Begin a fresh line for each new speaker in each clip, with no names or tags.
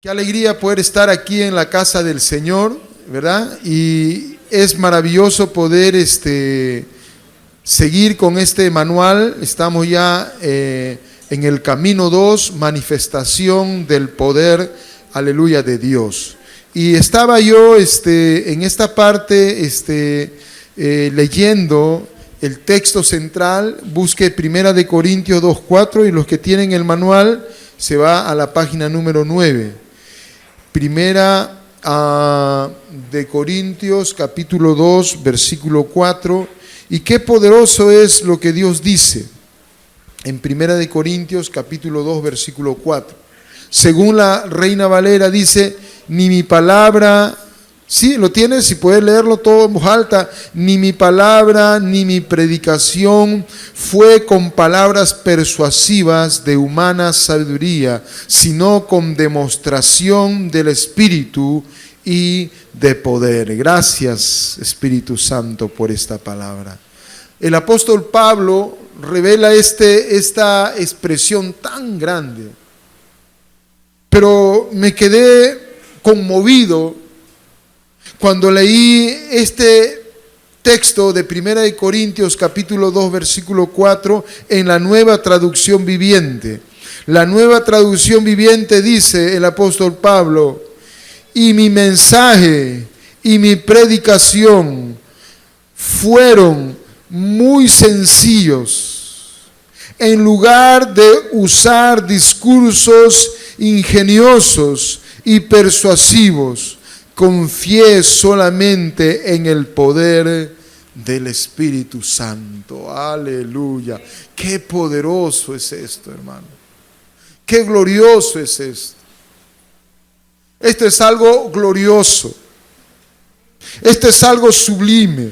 Qué alegría poder estar aquí en la casa del Señor, ¿verdad? Y es maravilloso poder seguir con este manual. Estamos ya en el camino 2, manifestación del poder, aleluya, de Dios. Y estaba yo en esta parte leyendo el texto central. Busque 1 Corintios 2:4 y los que tienen el manual se va a la página número 9. Primera de Corintios, capítulo 2, versículo 4. Y qué poderoso es lo que Dios dice en Primera de Corintios, capítulo 2, versículo 4. Según la Reina Valera dice, ni mi palabra, sí, lo tienes, si puedes leerlo todo en voz alta, ni mi palabra ni mi predicación fue con palabras persuasivas de humana sabiduría, sino con demostración del Espíritu y de poder. Gracias, Espíritu Santo, por esta palabra. El apóstol Pablo revela esta expresión tan grande, pero me quedé conmovido cuando leí este texto de 1 de Corintios capítulo 2 versículo 4 en la Nueva Traducción Viviente. La Nueva Traducción Viviente dice el apóstol Pablo, y mi mensaje y mi predicación fueron muy sencillos. En lugar de usar discursos ingeniosos y persuasivos, confié solamente en el poder del Espíritu Santo. Aleluya. Qué poderoso es esto, hermano. Qué glorioso es esto. Esto es algo glorioso. Esto es algo sublime.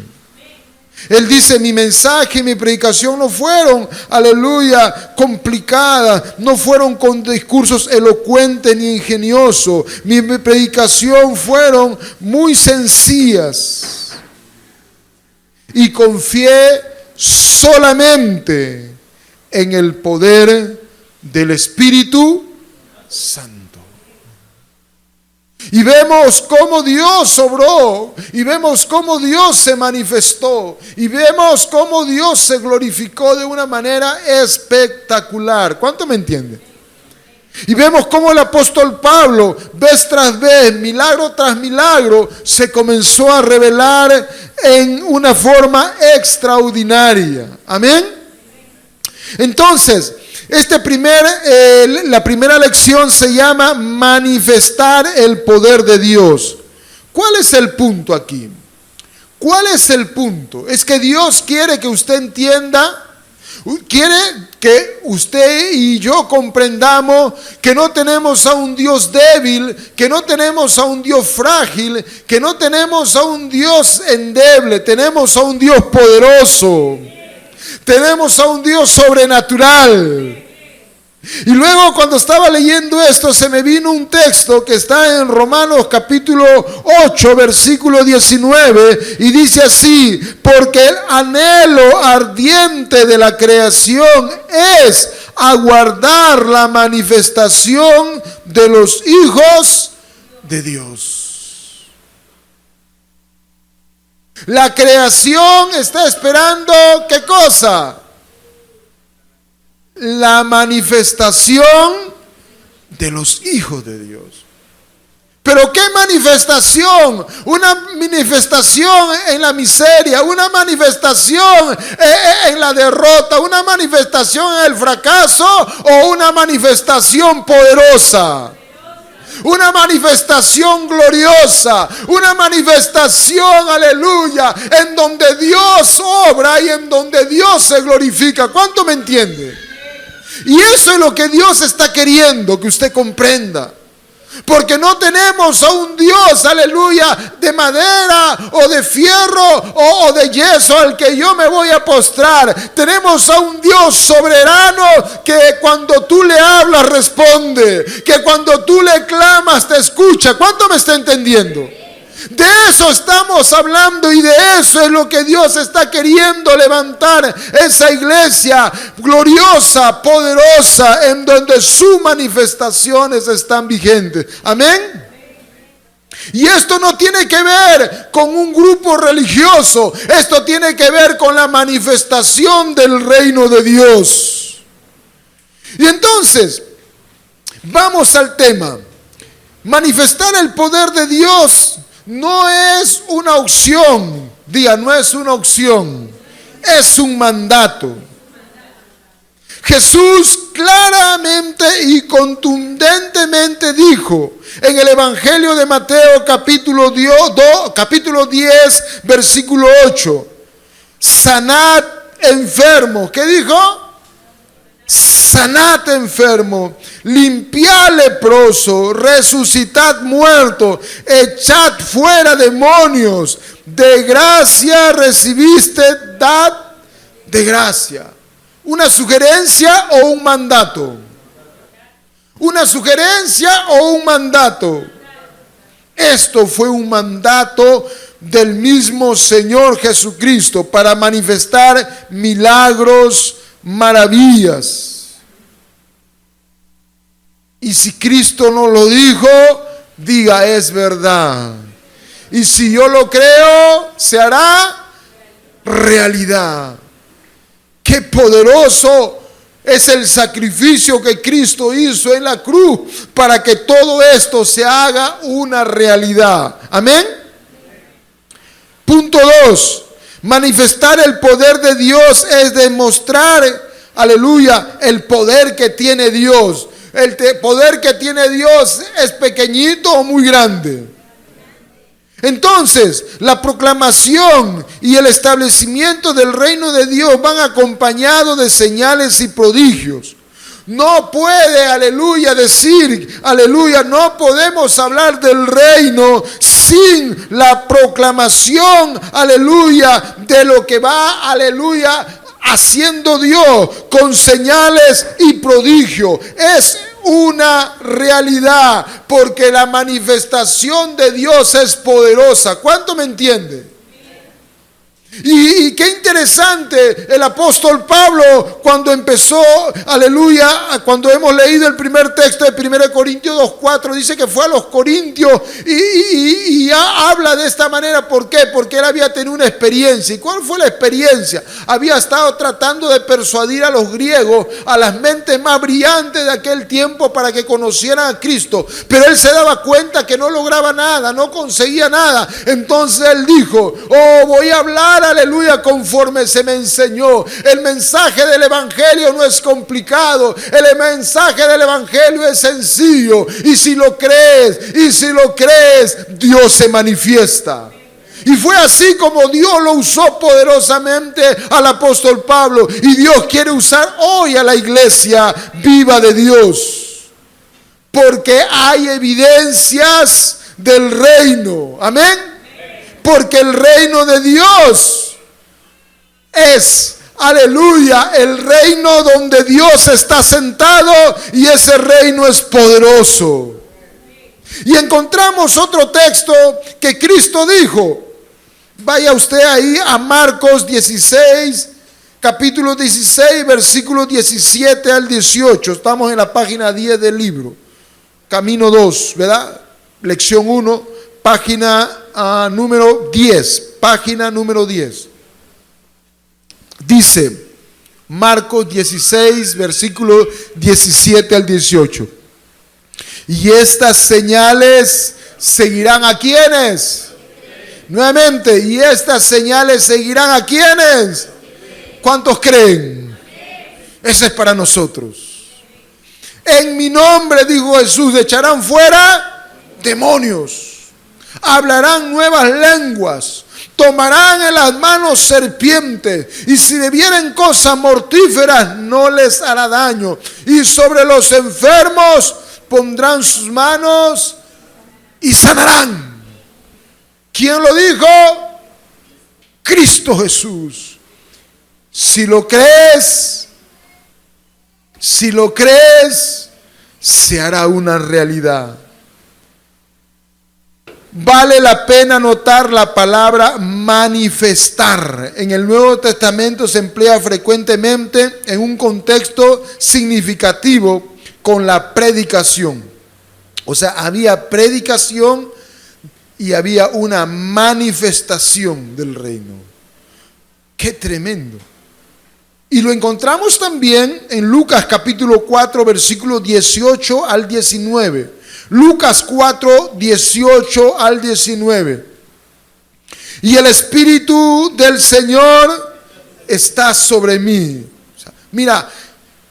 Él dice, mi mensaje y mi predicación no fueron, aleluya, complicadas, no fueron con discursos elocuentes ni ingeniosos. Mi predicación fueron muy sencillas. Y confié solamente en el poder del Espíritu Santo. Y vemos cómo Dios obró, y vemos cómo Dios se manifestó, y vemos cómo Dios se glorificó de una manera espectacular. ¿Cuánto me entiende? Y vemos cómo el apóstol Pablo, vez tras vez, milagro tras milagro, se comenzó a revelar en una forma extraordinaria. Amén. Entonces, la primera lección se llama manifestar el poder de Dios. ¿Cuál es el punto aquí? ¿Cuál es el punto? Es que Dios quiere que usted entienda, quiere que usted y yo comprendamos que no tenemos a un Dios débil, que no tenemos a un Dios frágil, que no tenemos a un Dios endeble, tenemos a un Dios poderoso. Tenemos a un Dios sobrenatural. Y luego cuando estaba leyendo esto se me vino un texto que está en Romanos capítulo 8 versículo 19 y dice así, porque el anhelo ardiente de la creación es aguardar la manifestación de los hijos de Dios. La creación está esperando, ¿qué cosa? La manifestación de los hijos de Dios. ¿Pero qué manifestación? Una manifestación en la miseria, una manifestación en la derrota, una manifestación en el fracaso o una manifestación poderosa. Una manifestación gloriosa, una manifestación, aleluya, en donde Dios obra y en donde Dios se glorifica. ¿Cuánto me entiende? Y eso es lo que Dios está queriendo que usted comprenda. Porque no tenemos a un Dios, aleluya, de madera o de fierro o de yeso al que yo me voy a postrar. Tenemos a un Dios soberano que cuando tú le hablas responde, que cuando tú le clamas te escucha. ¿Cuánto me está entendiendo? De eso estamos hablando y de eso es lo que Dios está queriendo levantar, esa iglesia gloriosa, poderosa, en donde sus manifestaciones están vigentes. Amén. Y esto no tiene que ver con un grupo religioso, esto tiene que ver con la manifestación del reino de Dios. Y entonces, vamos al tema. Manifestar el poder de Dios no es una opción, diga, no es una opción, es un mandato. Jesús claramente y contundentemente dijo en el Evangelio de Mateo capítulo 10, versículo 8, sanad enfermos. ¿Qué dijo? Sanad enfermo, limpiad leproso, resucitad muerto, echad fuera demonios, de gracia recibiste, dad de gracia. ¿Una sugerencia o un mandato? ¿Una sugerencia o un mandato? Esto fue un mandato del mismo Señor Jesucristo para manifestar milagros, maravillas. Y si Cristo no lo dijo, diga, es verdad. Y si yo lo creo, se hará realidad. Qué poderoso es el sacrificio que Cristo hizo en la cruz para que todo esto se haga una realidad. Amén. Punto 2. Manifestar el poder de Dios es demostrar, aleluya, el poder que tiene Dios. El poder que tiene Dios es pequeñito o muy grande. Entonces, la proclamación y el establecimiento del reino de Dios van acompañados de señales y prodigios. No puede, aleluya, decir, aleluya, no podemos hablar del reino sin la proclamación, aleluya, de lo que va, aleluya, haciendo Dios con señales y prodigios. Es una realidad porque la manifestación de Dios es poderosa. ¿Cuánto me entiende? Y qué interesante el apóstol Pablo cuando empezó, aleluya, cuando hemos leído el primer texto de 1 Corintios 2:4, dice que fue a los Corintios y ya habla de esta manera. ¿Por qué? Porque él había tenido una experiencia. ¿Y cuál fue la experiencia? Había estado tratando de persuadir a los griegos, a las mentes más brillantes de aquel tiempo, para que conocieran a Cristo, pero él se daba cuenta que no lograba nada, no conseguía nada. Entonces él dijo, voy a hablar, aleluya, conforme se me enseñó. El mensaje del evangelio no es complicado, el mensaje del evangelio es sencillo, y si lo crees, Dios se manifiesta. Y fue así como Dios lo usó poderosamente al apóstol Pablo, y Dios quiere usar hoy a la iglesia viva de Dios, porque hay evidencias del reino. Amén. Porque el reino de Dios es, aleluya, el reino donde Dios está sentado, y ese reino es poderoso. Y encontramos otro texto que Cristo dijo. Vaya usted ahí a Marcos 16, capítulo 16, versículos 17 al 18. Estamos en la página 10 del libro. Camino 2, ¿verdad? Lección 1, página número 10. Página número 10. Dice Marcos 16, versículo 17 al 18. Y estas señales seguirán a quienes. Nuevamente, y estas señales seguirán a quienes. ¿Cuántos creen? Ese es para nosotros. En mi nombre, dijo Jesús, echarán fuera demonios. Hablarán nuevas lenguas. Tomarán en las manos serpientes, y si bebieren cosas mortíferas no les hará daño. Y sobre los enfermos pondrán sus manos y sanarán. ¿Quién lo dijo? Cristo Jesús. Si lo crees, se hará una realidad. vale la pena notar la palabra manifestar. En el Nuevo Testamento se emplea frecuentemente en un contexto significativo con la predicación. O sea, había predicación y había una manifestación del reino. ¡Qué tremendo! Y lo encontramos también en Lucas capítulo 4, versículos 18 al 19. Lucas 4, 18 al 19. Y el Espíritu del Señor está sobre mí. O sea, mira,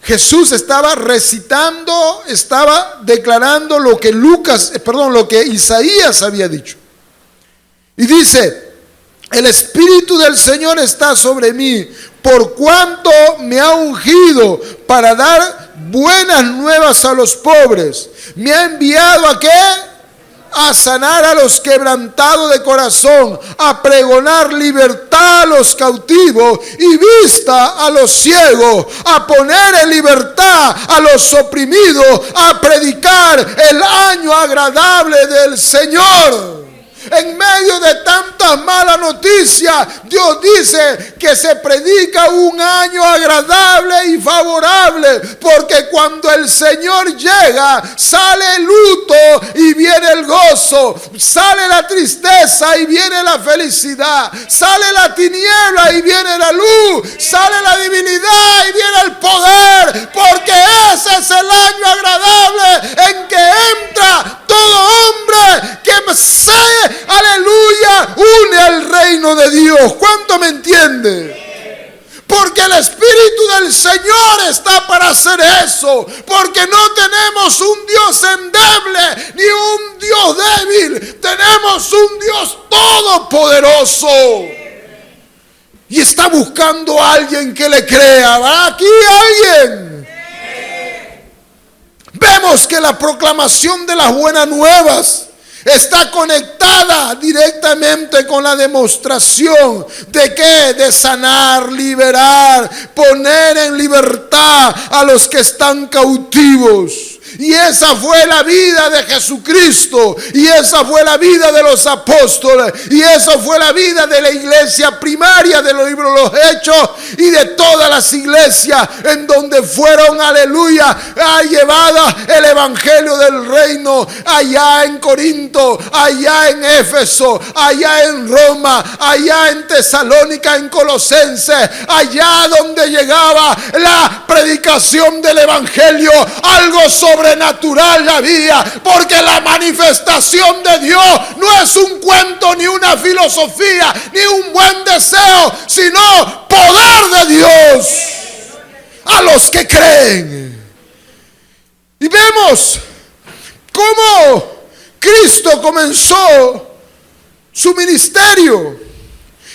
Jesús estaba recitando, estaba declarando lo que lo que Isaías había dicho. Y dice: el Espíritu del Señor está sobre mí, por cuanto me ha ungido para dar buenas nuevas a los pobres. Me ha enviado ¿a qué? A sanar a los quebrantados de corazón, a pregonar libertad a los cautivos y vista a los ciegos, a poner en libertad a los oprimidos, a predicar el año agradable del Señor. En medio de tantas malas noticias, Dios dice que se predica un año agradable y favorable, porque cuando el Señor llega, sale el luto y viene el gozo, sale la tristeza y viene la felicidad, sale la tiniebla y viene la luz, sale la divinidad y viene el poder, porque ese es el año agradable en que entra todo hombre que aleluya, une al reino de Dios. ¿Cuánto me entiende? Porque el Espíritu del Señor está para hacer eso. Porque no tenemos un Dios endeble ni un Dios débil. Tenemos un Dios todopoderoso. Y está buscando a alguien que le crea. ¿Va aquí alguien? Vemos que la proclamación de las buenas nuevas está conectada directamente con la demostración de ¿qué? De sanar, liberar, poner en libertad a los que están cautivos. Y esa fue la vida de Jesucristo, y esa fue la vida de los apóstoles, y esa fue la vida de la iglesia primaria de los libros de los Hechos y de todas las iglesias en donde fueron, aleluya, llevadas el evangelio del reino, allá en Corinto, allá en Éfeso, allá en Roma, allá en Tesalónica, en Colosenses, allá donde llegaba la predicación del evangelio, algo sobrenatural había, porque la manifestación de Dios no es un cuento, ni una filosofía, ni un buen deseo, sino poder de Dios a los que creen. Y vemos cómo Cristo comenzó su ministerio.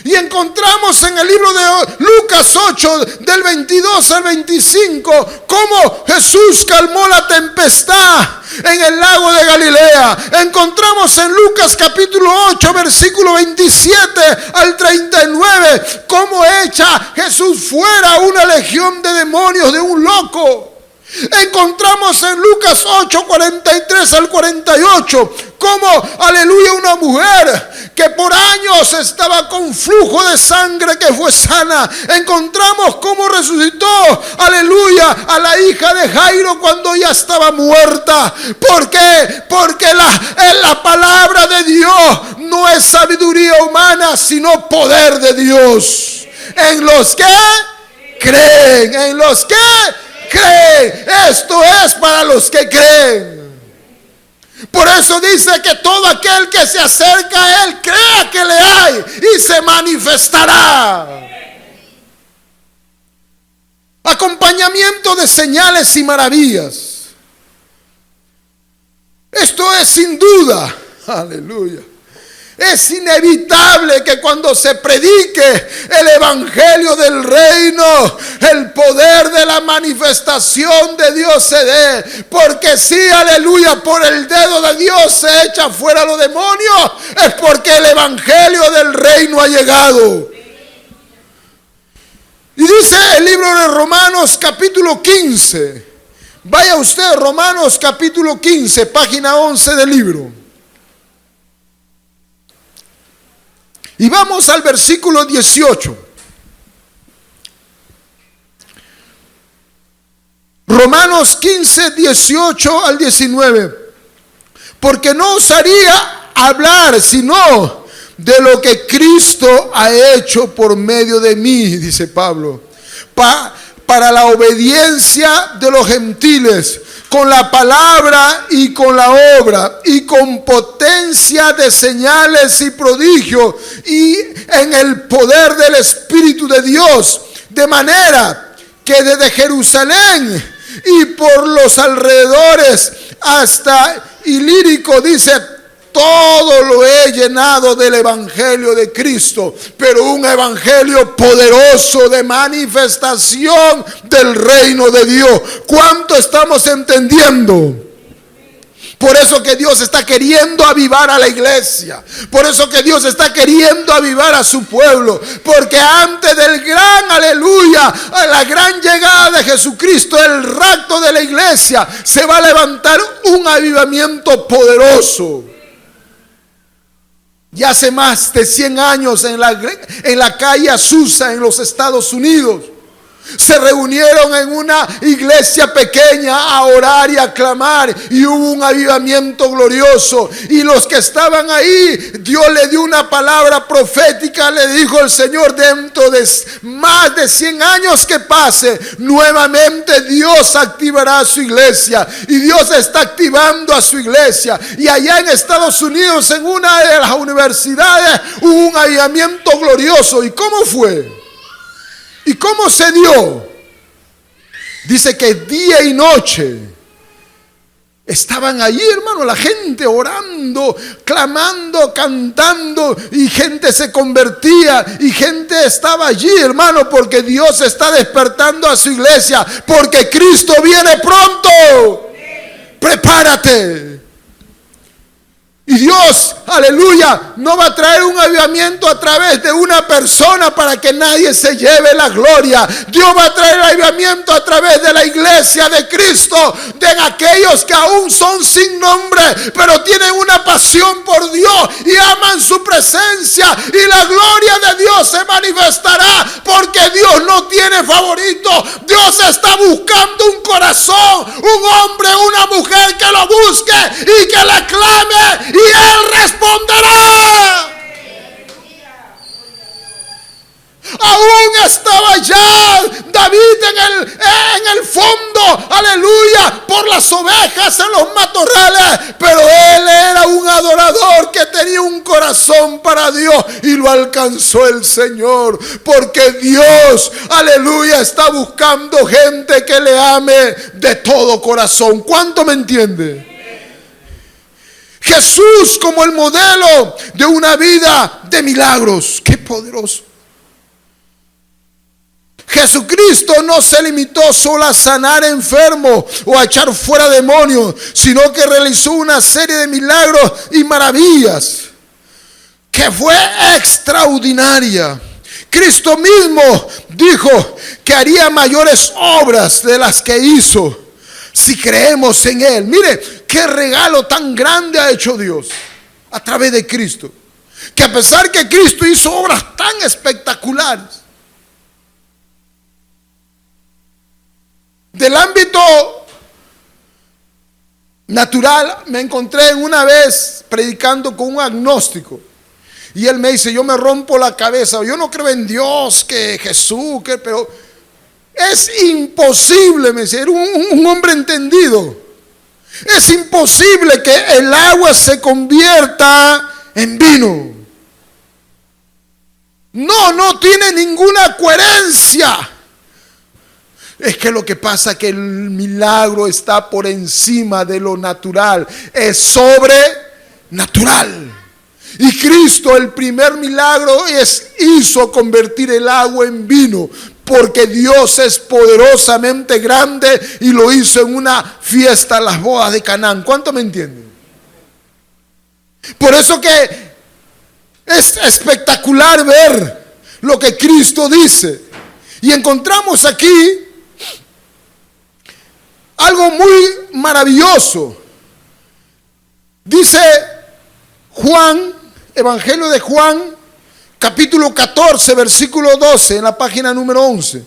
Y encontramos en el libro de Lucas 8, del 22 al 25, cómo Jesús calmó la tempestad en el lago de Galilea. Encontramos en Lucas capítulo 8, versículo 27 al 39, cómo echa Jesús fuera una legión de demonios de un loco. Encontramos en Lucas 8, 43 al 48, como, aleluya, una mujer que por años estaba con flujo de sangre que fue sana. Encontramos cómo resucitó, aleluya, a la hija de Jairo cuando ya estaba muerta. ¿Por qué? Porque la palabra de Dios no es sabiduría humana, sino poder de Dios. En los que creen, en los que creen. Esto es para los que creen. Por eso dice que todo aquel que se acerca a Él crea que le hay y se manifestará. Acompañamiento de señales y maravillas. Esto es sin duda, aleluya, es inevitable que cuando se predique el evangelio del reino, el poder de la manifestación de Dios se dé. Porque si, aleluya, por el dedo de Dios se echa fuera los demonios, es porque el evangelio del reino ha llegado. Y dice el libro de Romanos capítulo 15. Vaya usted, Romanos capítulo 15, página 11 del libro. Y vamos al versículo 18. Romanos 15, 18 al 19. Porque no osaría hablar sino de lo que Cristo ha hecho por medio de mí, dice Pablo, para la obediencia de los gentiles, con la palabra y con la obra, y con potencia de señales y prodigios, y en el poder del Espíritu de Dios, de manera que desde Jerusalén y por los alrededores hasta Ilírico, dice, todo lo he llenado del evangelio de Cristo, pero un evangelio poderoso de manifestación del reino de Dios. ¿Cuánto estamos entendiendo? Por eso que Dios está queriendo avivar a la iglesia. Por eso que Dios está queriendo avivar a su pueblo. Porque antes del gran aleluya, a la gran llegada de Jesucristo, el rapto de la iglesia, se va a levantar un avivamiento poderoso. Ya hace más de 100 años en la calle Azusa, en los Estados Unidos, se reunieron en una iglesia pequeña a orar y a clamar, y hubo un avivamiento glorioso. Y los que estaban ahí, Dios le dio una palabra profética, le dijo el Señor: dentro de más de 100 años que pase, nuevamente Dios activará su iglesia. Y Dios está activando a su iglesia. Y allá en Estados Unidos, en una de las universidades, hubo un avivamiento glorioso. ¿Y cómo fue? ¿Y cómo se dio? Dice que día y noche estaban allí, hermano, la gente orando, clamando, cantando, y gente se convertía, y gente estaba allí, hermano, porque Dios está despertando a su iglesia, porque Cristo viene pronto. Prepárate. Y Dios, aleluya, no va a traer un avivamiento a través de una persona para que nadie se lleve la gloria. Dios va a traer avivamiento a través de la iglesia de Cristo, de aquellos que aún son sin nombre, pero tienen una pasión por Dios y aman su presencia, y la gloria de Dios se manifestará, porque Dios no tiene favorito. Dios está buscando un corazón, un hombre, una mujer que lo busque y que le clame, y Él responderá. Aún estaba ya David en el fondo, aleluya, por las ovejas en los matorrales, pero él era un adorador que tenía un corazón para Dios, y lo alcanzó el Señor, porque Dios, aleluya, está buscando gente que le ame de todo corazón. ¿Cuánto me entiende? Jesús como el modelo de una vida de milagros. ¡Qué poderoso! Jesucristo no se limitó solo a sanar enfermos o a echar fuera demonios, sino que realizó una serie de milagros y maravillas que fue extraordinaria. Cristo mismo dijo que haría mayores obras de las que hizo si creemos en Él. Mire, qué regalo tan grande ha hecho Dios a través de Cristo, que a pesar que Cristo hizo obras tan espectaculares, del ámbito natural, me encontré una vez predicando con un agnóstico, y él me dice: yo me rompo la cabeza, yo no creo en Dios, que Jesús, pero es imposible, me dice, era un hombre entendido. Es imposible que el agua se convierta en vino. No tiene ninguna coherencia. Es que lo que pasa es que el milagro está por encima de lo natural, es sobrenatural. Y Cristo, el primer milagro hizo convertir el agua en vino, porque Dios es poderosamente grande, y lo hizo en una fiesta, en las bodas de Canaán. ¿Cuánto me entienden? Por eso que es espectacular ver lo que Cristo dice. Y encontramos aquí algo muy maravilloso. Dice Juan, Evangelio de Juan, capítulo 14, versículo 12, en la página número 11.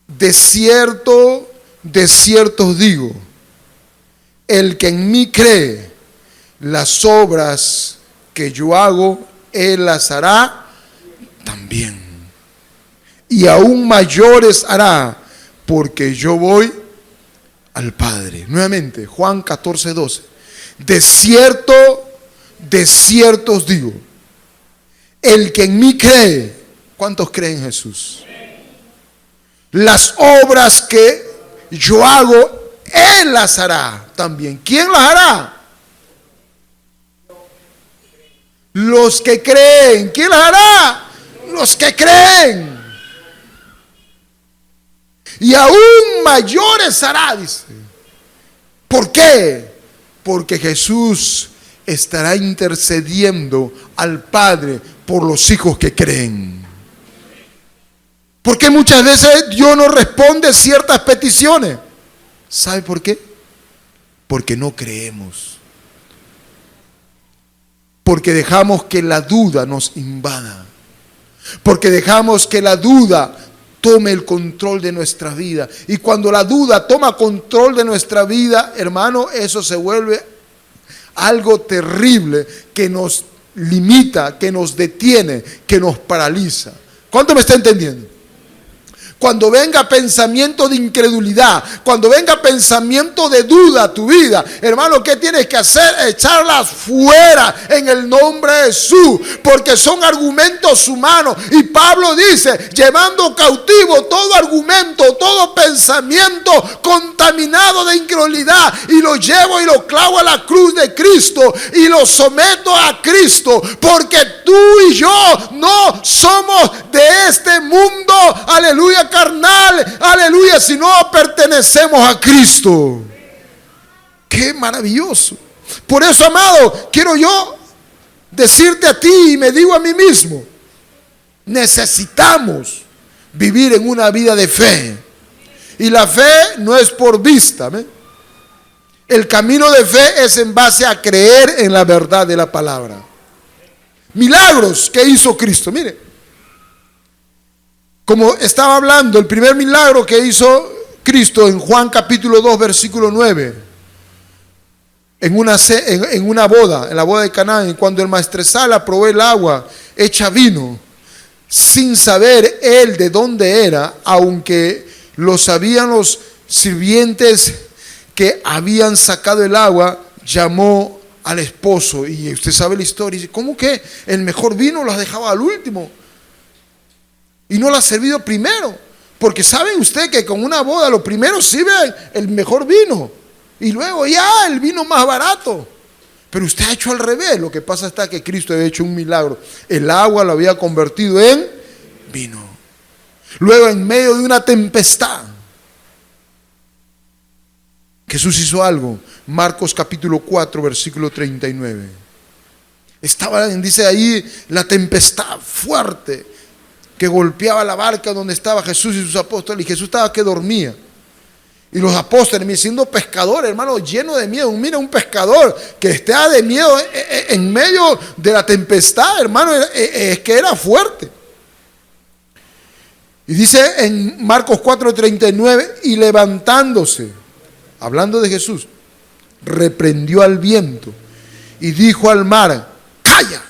De cierto os digo, el que en mí cree, las obras que yo hago, él las hará también. Y aún mayores hará, porque yo voy al Padre. Nuevamente, Juan 14, 12. De cierto os digo, el que en mí cree. ¿Cuántos creen en Jesús? Las obras que yo hago, él las hará también. ¿Quién las hará? Los que creen. ¿Quién las hará? Los que creen. Y aún mayores hará, dice. ¿Por qué? Porque Jesús estará intercediendo al Padre por los hijos que creen. Porque muchas veces Dios no responde ciertas peticiones. ¿Sabe por qué? Porque no creemos. Porque dejamos que la duda nos invada. Porque dejamos que la duda tome el control de nuestra vida. Y cuando la duda toma control de nuestra vida, hermano, eso se vuelve algo terrible que nos limita, que nos detiene, que nos paraliza. ¿Cuánto me está entendiendo? Cuando venga pensamiento de incredulidad, cuando venga pensamiento de duda a tu vida, hermano, ¿qué tienes que hacer? Echarlas fuera en el nombre de Jesús, porque son argumentos humanos. Y Pablo dice, llevando cautivo todo argumento, todo pensamiento contaminado de incredulidad, y lo llevo y lo clavo a la cruz de Cristo y lo someto a Cristo, porque tú y yo no somos de este mundo, aleluya, carnal, aleluya, si no pertenecemos a Cristo. Qué maravilloso. Por eso, amado, quiero yo decirte a ti y me digo a mí mismo, necesitamos vivir en una vida de fe. Y la fe no es por vista, ¿ve? El camino de fe es en base a creer en la verdad de la palabra. Milagros que hizo Cristo, mire. Como estaba hablando, el primer milagro que hizo Cristo en Juan capítulo 2, versículo 9, en una boda, en la boda de Caná, cuando el maestresala probó el agua hecha vino, sin saber él de dónde era, aunque lo sabían los sirvientes que habían sacado el agua, llamó al esposo. Y usted sabe la historia, y dice, ¿cómo que el mejor vino lo has dejado al último? Y no lo ha servido primero. Porque saben usted que con una boda lo primero sirve el mejor vino. Y luego ya el vino más barato. Pero usted ha hecho al revés. Lo que pasa está que Cristo había hecho un milagro. El agua lo había convertido en vino. Luego en medio de una tempestad, Jesús hizo algo. Marcos capítulo 4, versículo 39. Estaba, dice ahí, la tempestad fuerte que golpeaba la barca donde estaba Jesús y sus apóstoles, y Jesús estaba que dormía. Y los apóstoles, siendo pescadores, hermano, llenos de miedo. Mira, un pescador que está de miedo en medio de la tempestad, hermano, es que era fuerte. Y dice en Marcos 4:39, y levantándose, hablando de Jesús, reprendió al viento y dijo al mar, calla,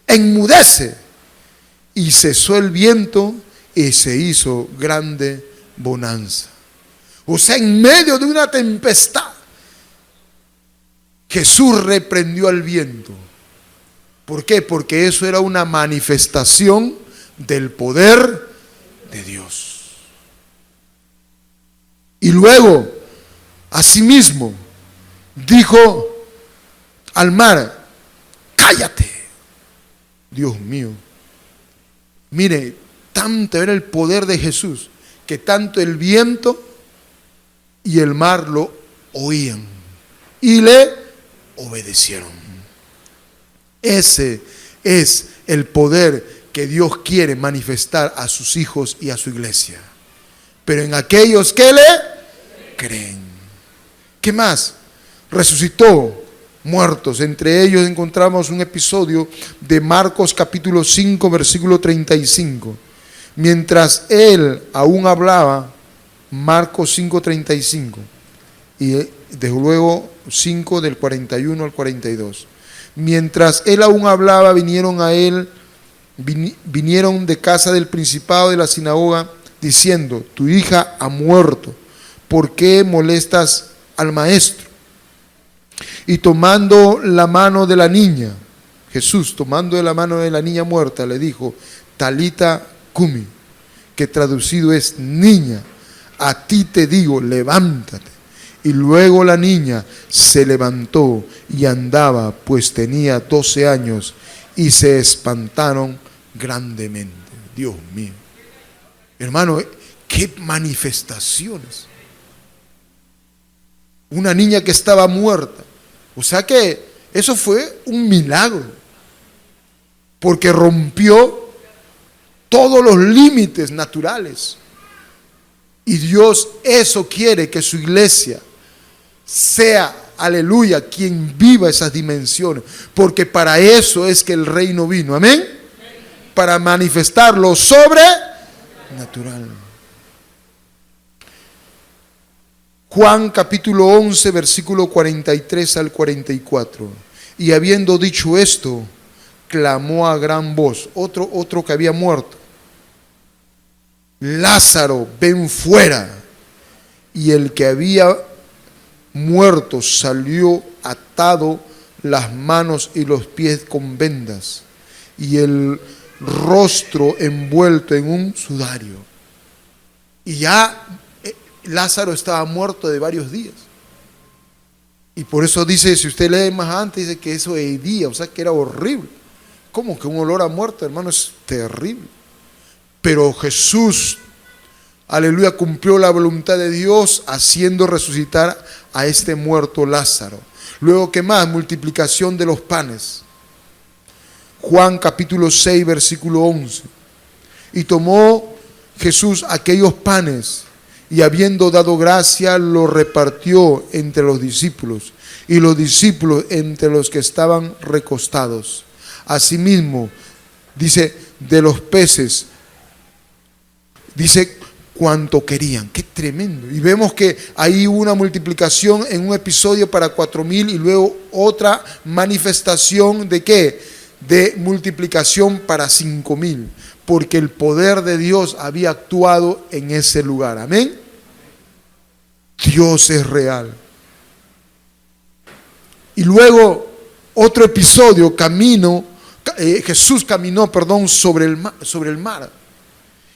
enmudece. Y cesó el viento y se hizo grande bonanza. O sea, en medio de una tempestad, Jesús reprendió al viento. ¿Por qué? Porque eso era una manifestación del poder de Dios. Y luego, asimismo, dijo al mar, cállate. Dios mío. Mire, tanto era el poder de Jesús que tanto el viento y el mar lo oían y le obedecieron. Ese es el poder que Dios quiere manifestar a sus hijos y a su iglesia. Pero en aquellos que le creen. ¿Qué más? Resucitó muertos. Entre ellos encontramos un episodio de Marcos capítulo 5, versículo 35. Mientras él aún hablaba, Marcos 5:35, y desde luego 5 del 41 al 42. Mientras él aún hablaba, vinieron a él, vinieron de casa del principado de la sinagoga, diciendo: tu hija ha muerto, ¿por qué molestas al maestro? Y tomando la mano de la niña, Jesús, tomando de la mano de la niña muerta, le dijo: Talita cumi, que traducido es: niña, a ti te digo, levántate. Y luego la niña se levantó y andaba, pues tenía 12 años, y se espantaron grandemente. Dios mío. Hermano, qué manifestaciones. Una niña que estaba muerta. O sea que eso fue un milagro, porque rompió todos los límites naturales. Y Dios eso quiere, que su iglesia sea, aleluya, quien viva esas dimensiones, porque para eso es que el reino vino, amén, para manifestar lo sobrenatural. Juan capítulo 11, versículo 43 al 44. Y habiendo dicho esto, clamó a gran voz, otro que había muerto: Lázaro, ven fuera. Y el que había muerto salió atado las manos y los pies con vendas, y el rostro envuelto en un sudario. Y ya Lázaro estaba muerto de varios días. Y por eso dice, si usted lee más antes, dice que eso hedía, o sea que era horrible. ¿Cómo que un olor a muerto, hermano? Es terrible. Pero Jesús, aleluya, cumplió la voluntad de Dios haciendo resucitar a este muerto Lázaro. Luego, ¿qué más? Multiplicación de los panes. Juan capítulo 6, versículo 11. Y tomó Jesús aquellos panes, y habiendo dado gracia, lo repartió entre los discípulos, y los discípulos entre los que estaban recostados. Asimismo, dice, de los peces, dice, cuanto querían. Qué tremendo. Y vemos que ahí hubo una multiplicación en un episodio para 4,000, y luego otra manifestación de ¿qué? De multiplicación para 5,000, porque el poder de Dios había actuado en ese lugar. Amén. Dios es real. Y luego otro episodio, Jesús caminó, sobre el mar.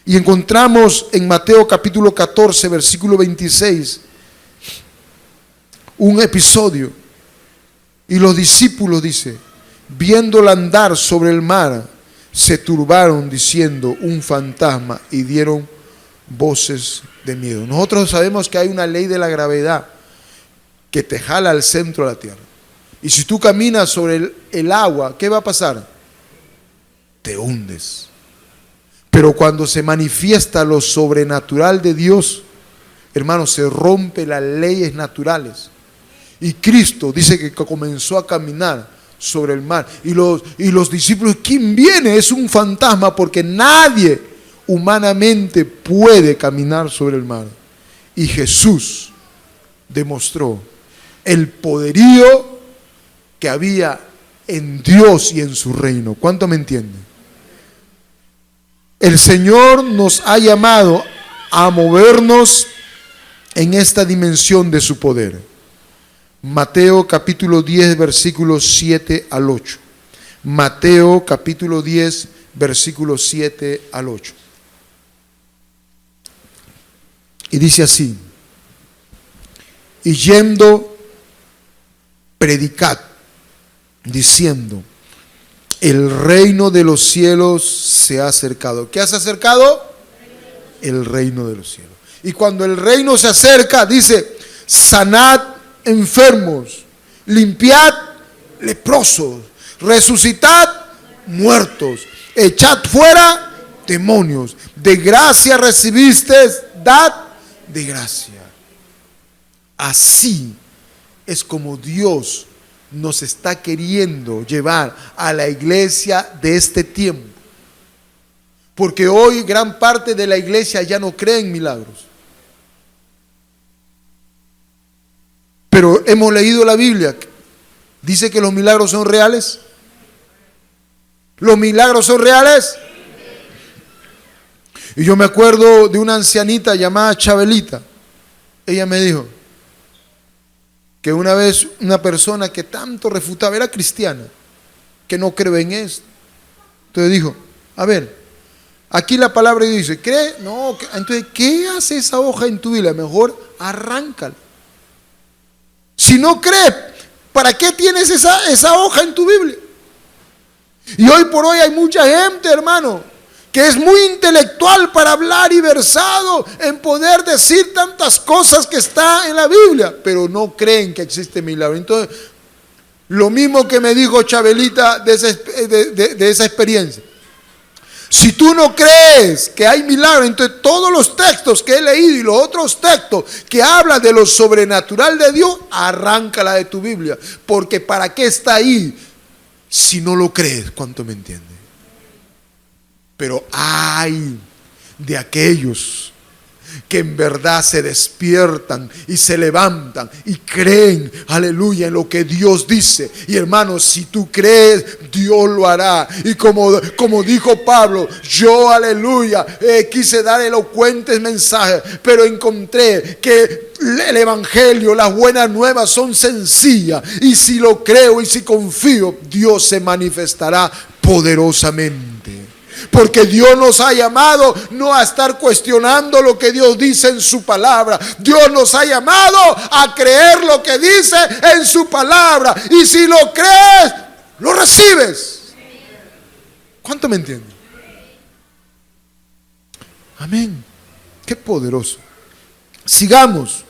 Y encontramos en Mateo capítulo 14, versículo 26, un episodio. Y los discípulos, dice, viéndola andar sobre el mar, se turbaron diciendo: un fantasma, y dieron voces de miedo. Nosotros sabemos que hay una ley de la gravedad que te jala al centro de la tierra. Y si tú caminas sobre el agua, ¿qué va a pasar? Te hundes. Pero cuando se manifiesta lo sobrenatural de Dios, hermanos, se rompen las leyes naturales. Y Cristo dice que comenzó a caminar sobre el mar. Y los discípulos, ¿quién viene? Es un fantasma, porque nadie humanamente puede caminar sobre el mar. Y Jesús demostró el poderío que había en Dios y en su reino. ¿Cuánto me entienden? El Señor nos ha llamado a movernos en esta dimensión de su poder. Mateo capítulo 10, versículos 7 al 8. Mateo capítulo 10, versículos 7 al 8. Y dice así: y yendo, predicad, diciendo: el reino de los cielos se ha acercado. ¿Qué has acercado? El reino de los cielos. Y cuando el reino se acerca, dice: sanad enfermos, limpiad leprosos, resucitad muertos, echad fuera demonios. De gracia recibiste, dad de gracia. Así es como Dios nos está queriendo llevar a la iglesia de este tiempo. Porque hoy gran parte de la iglesia ya no cree en milagros. Pero hemos leído la Biblia. Dice que los milagros son reales. ¿Los milagros son reales? Y yo me acuerdo de una ancianita llamada Chabelita. Ella me dijo que una vez una persona que tanto refutaba, era cristiana, que no cree en esto. Entonces dijo, a ver, aquí la palabra de Dios dice, ¿cree? No, entonces, ¿qué hace esa hoja en tu Biblia? Mejor arráncala. Si no crees, ¿para qué tienes esa hoja en tu Biblia? Y hoy por hoy hay mucha gente, hermano, que es muy intelectual para hablar y versado en poder decir tantas cosas que está en la Biblia, pero no creen que existe milagro. Entonces, lo mismo que me dijo Chabelita de esa experiencia. Si tú no crees que hay milagro, entonces todos los textos que he leído y los otros textos que hablan de lo sobrenatural de Dios, arráncala de tu Biblia. Porque ¿para qué está ahí si no lo crees? ¿Cuánto me entiende? Pero hay de aquellos que en verdad se despiertan y se levantan y creen, aleluya, en lo que Dios dice. Y hermanos, si tú crees, Dios lo hará. Y como dijo Pablo, yo, aleluya, quise dar elocuentes mensajes, pero encontré que el evangelio, las buenas nuevas son sencillas. Y si lo creo y si confío, Dios se manifestará poderosamente. Porque Dios nos ha llamado no a estar cuestionando lo que Dios dice en su palabra. Dios nos ha llamado a creer lo que dice en su palabra. Y si lo crees, lo recibes. ¿Cuánto me entienden? Amén. Qué poderoso. Sigamos.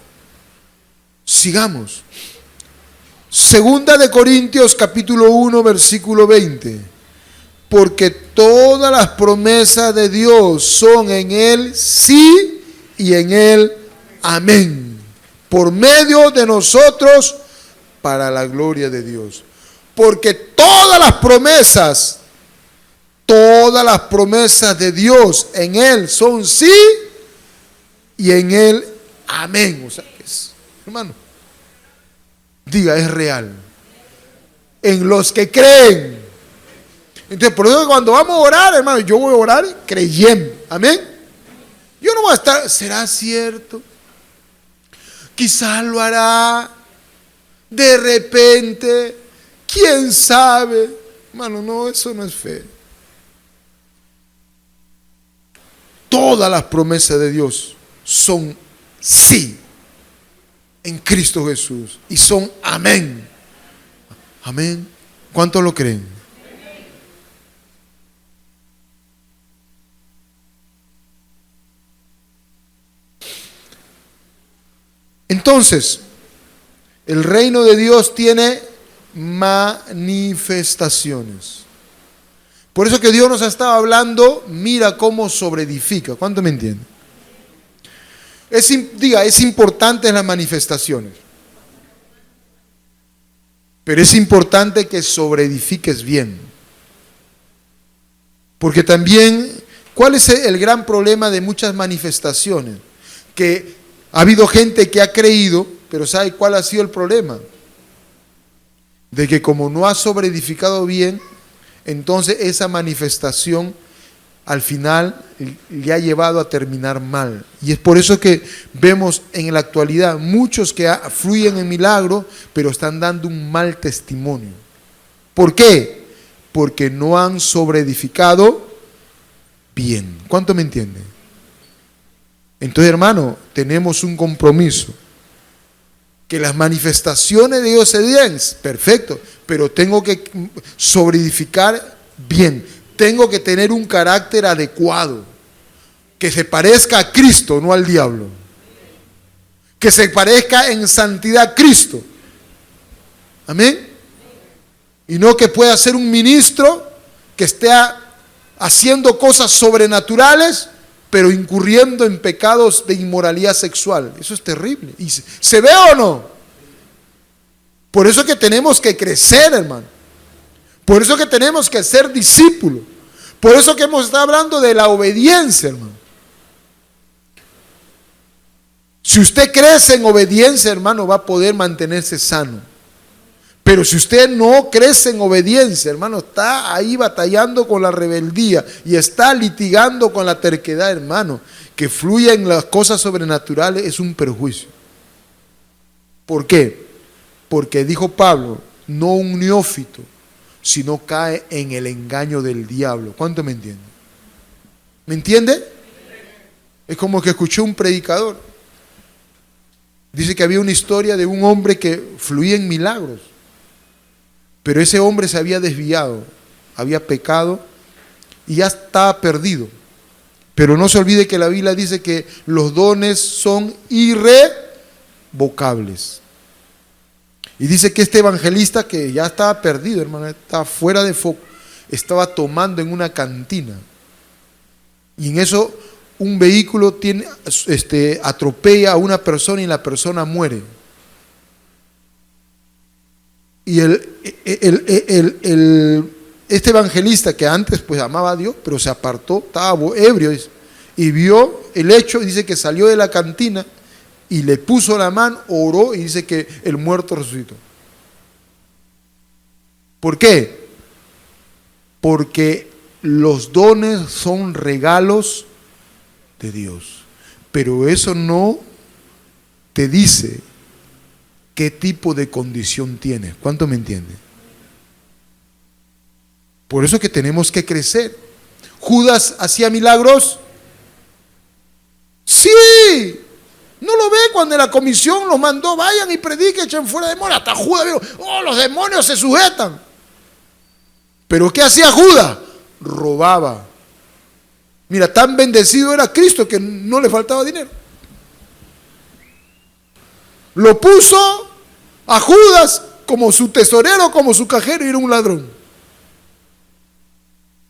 Segunda de Corintios capítulo 1 versículo 20. Porque todas las promesas de Dios son en Él sí y en Él amén. Por medio de nosotros para la gloria de Dios. Porque todas las promesas de Dios en Él son sí y en Él amén. O sea, hermano, diga, es real. En los que creen. Entonces, por eso cuando vamos a orar, hermano, yo voy a orar creyendo. Amén. Yo no voy a estar, ¿será cierto? Quizás lo hará. De repente, ¿quién sabe? Hermano, no, eso no es fe. Todas las promesas de Dios son sí en Cristo Jesús. Y son amén. Amén. ¿Cuántos lo creen? Entonces, el reino de Dios tiene manifestaciones. Por eso que Dios nos ha estado hablando, mira cómo sobreedifica. ¿Cuánto me entiende? Es importante las manifestaciones. Pero es importante que sobreedifiques bien. Porque también, ¿cuál es el gran problema de muchas manifestaciones? Que ha habido gente que ha creído, pero ¿sabe cuál ha sido el problema? De que como no ha sobreedificado bien, entonces esa manifestación al final le ha llevado a terminar mal. Y es por eso que vemos en la actualidad muchos que fluyen en milagro, pero están dando un mal testimonio. ¿Por qué? Porque no han sobreedificado bien. ¿Cuánto me entienden? Entonces, hermano, tenemos un compromiso. Que las manifestaciones de Dios se den, perfecto, pero tengo que sobreedificar bien. Tengo que tener un carácter adecuado. Que se parezca a Cristo, no al diablo. Que se parezca en santidad a Cristo. Amén. Y no que pueda ser un ministro que esté haciendo cosas sobrenaturales, pero incurriendo en pecados de inmoralidad sexual. Eso es terrible. ¿Y se ve o no? Por eso que tenemos que crecer, hermano. Por eso que tenemos que ser discípulos. Por eso que hemos estado hablando de la obediencia, hermano. Si usted crece en obediencia, hermano, va a poder mantenerse sano. Pero si usted no crece en obediencia, hermano, está ahí batallando con la rebeldía y está litigando con la terquedad, hermano, que fluya en las cosas sobrenaturales, es un perjuicio. ¿Por qué? Porque dijo Pablo, no un neófito, sino cae en el engaño del diablo. ¿Cuánto me entiende? ¿Me entiende? Es como que escuché un predicador. Dice que había una historia de un hombre que fluía en milagros, pero ese hombre se había desviado, había pecado y ya estaba perdido. Pero no se olvide que la Biblia dice que los dones son irrevocables. Y dice que este evangelista, que ya estaba perdido, hermano, estaba fuera de foco, estaba tomando en una cantina. Y en eso un vehículo atropella a una persona y la persona muere. Y este evangelista, que antes pues amaba a Dios, pero se apartó, estaba ebrio, y vio el hecho, y dice que salió de la cantina y le puso la mano, oró, y dice que el muerto resucitó. ¿Por qué? Porque los dones son regalos de Dios, pero eso no te dice qué tipo de condición tienes. ¿Cuánto me entiende? Por eso es que tenemos que crecer. ¿Judas hacía milagros? Sí. ¿No lo ve cuando la comisión los mandó, vayan y prediquen, echen fuera demonios? Hasta Judas vio, los demonios se sujetan. ¿Pero qué hacía Judas? Robaba. Mira, tan bendecido era Cristo que no le faltaba dinero. Lo puso a Judas como su tesorero, como su cajero, y era un ladrón.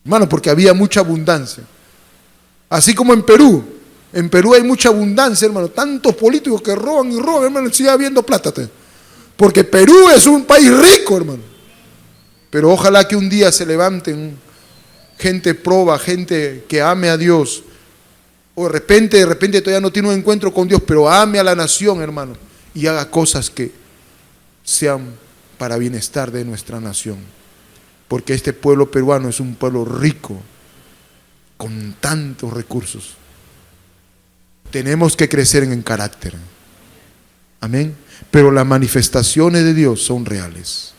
Hermano, porque había mucha abundancia. Así como en Perú. En Perú hay mucha abundancia, hermano. Tantos políticos que roban y roban, hermano, sigue habiendo plata. Porque Perú es un país rico, hermano. Pero ojalá que un día se levanten gente proba, gente que ame a Dios. O de repente todavía no tiene un encuentro con Dios, pero ame a la nación, hermano. Y haga cosas que sean para bienestar de nuestra nación. Porque este pueblo peruano es un pueblo rico, con tantos recursos. Tenemos que crecer en carácter. Amén. Pero las manifestaciones de Dios son reales.